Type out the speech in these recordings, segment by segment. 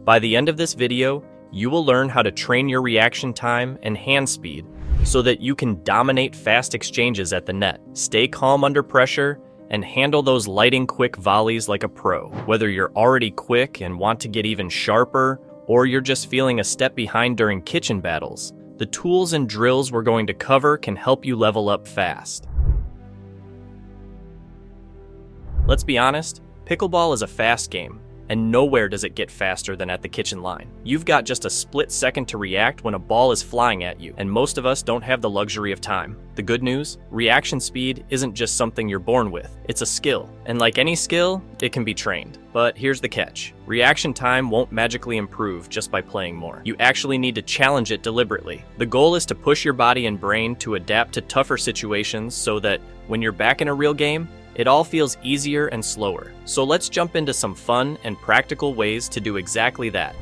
By the end of this video, you will learn how to train your reaction time and hand speed so that you can dominate fast exchanges at the net, stay calm under pressure, and handle those lightning quick volleys like a pro. Whether you're already quick and want to get even sharper, or you're just feeling a step behind during kitchen battles, the tools and drills we're going to cover can help you level up fast. Let's be honest, pickleball is a fast game, and nowhere does it get faster than at the kitchen line. You've got just a split second to react when a ball is flying at you, and most of us don't have the luxury of time. The good news? Reaction speed isn't just something you're born with, it's a skill. And like any skill, it can be trained. But here's the catch. Reaction time won't magically improve just by playing more. You actually need to challenge it deliberately. The goal is to push your body and brain to adapt to tougher situations so that when you're back in a real game, it all feels easier and slower. So let's jump into some fun and practical ways to do exactly that.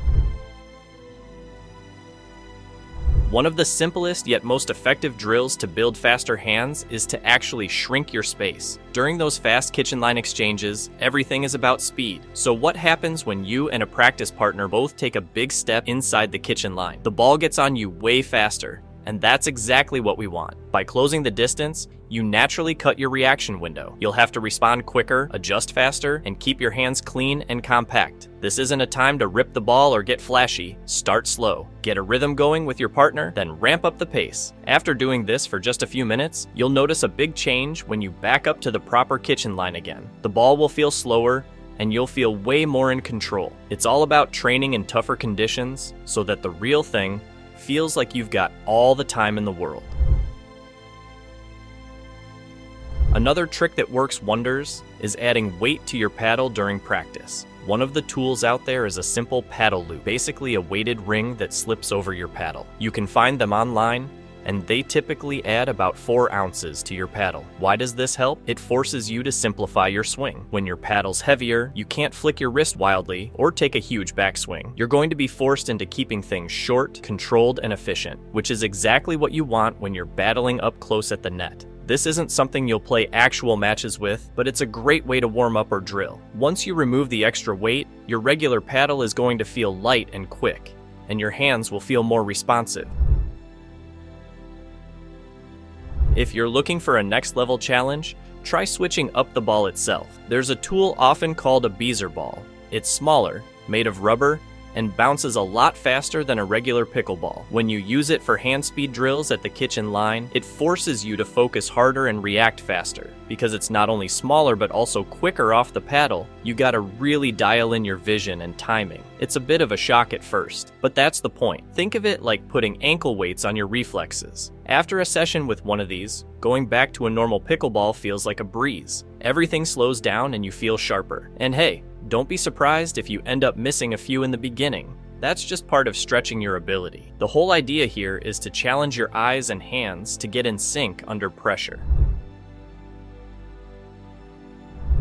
One of the simplest yet most effective drills to build faster hands is to actually shrink your space. During those fast kitchen line exchanges, everything is about speed. So what happens when you and a practice partner both take a big step inside the kitchen line? The ball gets on you way faster. And that's exactly what we want. By closing the distance, you naturally cut your reaction window. You'll have to respond quicker, adjust faster, and keep your hands clean and compact. This isn't a time to rip the ball or get flashy. Start slow. Get a rhythm going with your partner, then ramp up the pace. After doing this for just a few minutes, you'll notice a big change when you back up to the proper kitchen line again. The ball will feel slower, and you'll feel way more in control. It's all about training in tougher conditions so that the real thing feels like you've got all the time in the world. Another trick that works wonders is adding weight to your paddle during practice. One of the tools out there is a simple paddle loop, basically a weighted ring that slips over your paddle. You can find them online, and they typically add about 4 ounces to your paddle. Why does this help? It forces you to simplify your swing. When your paddle's heavier, you can't flick your wrist wildly or take a huge backswing. You're going to be forced into keeping things short, controlled, and efficient, which is exactly what you want when you're battling up close at the net. This isn't something you'll play actual matches with, but it's a great way to warm up or drill. Once you remove the extra weight, your regular paddle is going to feel light and quick, and your hands will feel more responsive. If you're looking for a next level challenge, try switching up the ball itself. There's a tool often called a beezer ball. It's smaller, made of rubber, and bounces a lot faster than a regular pickleball. When you use it for hand speed drills at the kitchen line, it forces you to focus harder and react faster. Because it's not only smaller but also quicker off the paddle, you gotta really dial in your vision and timing. It's a bit of a shock at first, but that's the point. Think of it like putting ankle weights on your reflexes. After a session with one of these, going back to a normal pickleball feels like a breeze. Everything slows down and you feel sharper. And hey, don't be surprised if you end up missing a few in the beginning. That's just part of stretching your ability. The whole idea here is to challenge your eyes and hands to get in sync under pressure.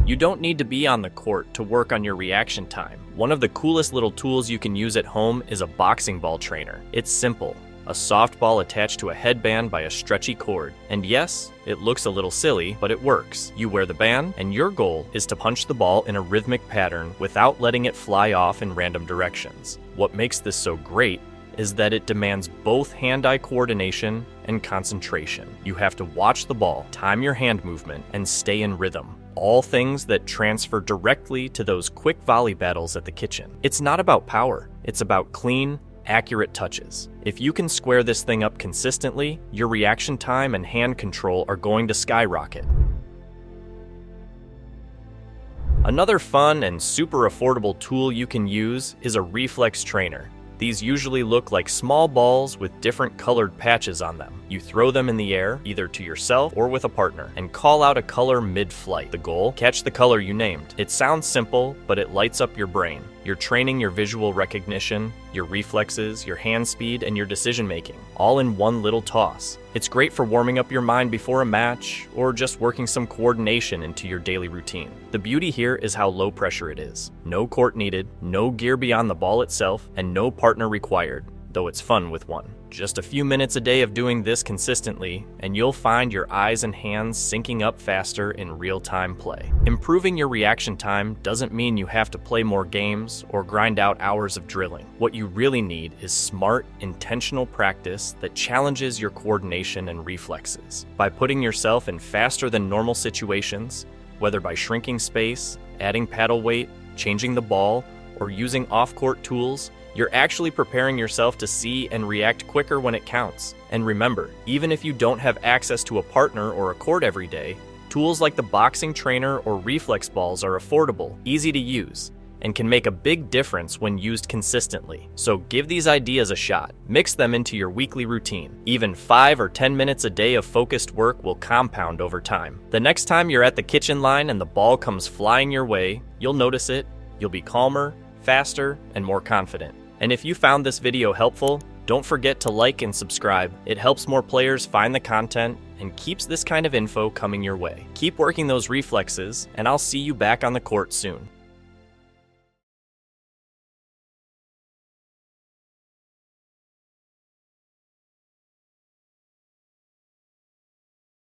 You don't need to be on the court to work on your reaction time. One of the coolest little tools you can use at home is a boxing ball trainer. It's simple. A soft ball attached to a headband by a stretchy cord. And yes, it looks a little silly, but it works. You wear the band, and your goal is to punch the ball in a rhythmic pattern without letting it fly off in random directions. What makes this so great is that it demands both hand-eye coordination and concentration. You have to watch the ball, time your hand movement, and stay in rhythm. All things that transfer directly to those quick volley battles at the kitchen. It's not about power, it's about clean, accurate touches. If you can square this thing up consistently, your reaction time and hand control are going to skyrocket. Another fun and super affordable tool you can use is a Reflex trainer. These usually look like small balls with different colored patches on them. You throw them in the air, either to yourself or with a partner, and call out a color mid-flight. The goal? Catch the color you named. It sounds simple, but it lights up your brain. You're training your visual recognition, your reflexes, your hand speed, and your decision-making, all in one little toss. It's great for warming up your mind before a match, or just working some coordination into your daily routine. The beauty here is how low pressure it is. No court needed, no gear beyond the ball itself, and no partner required. though it's fun with one. Just a few minutes a day of doing this consistently, and you'll find your eyes and hands syncing up faster in real-time play. Improving your reaction time doesn't mean you have to play more games or grind out hours of drilling. What you really need is smart, intentional practice that challenges your coordination and reflexes. By putting yourself in faster than normal situations, whether by shrinking space, adding paddle weight, changing the ball, or using off-court tools, you're actually preparing yourself to see and react quicker when it counts. And remember, even if you don't have access to a partner or a court every day, tools like the boxing trainer or reflex balls are affordable, easy to use, and can make a big difference when used consistently. So give these ideas a shot. Mix them into your weekly routine. Even 5 or 10 minutes a day of focused work will compound over time. The next time you're at the kitchen line and the ball comes flying your way, you'll notice it, you'll be calmer, faster, and more confident. And if you found this video helpful, don't forget to like and subscribe. It helps more players find the content and keeps this kind of info coming your way. Keep working those reflexes, and I'll see you back on the court soon.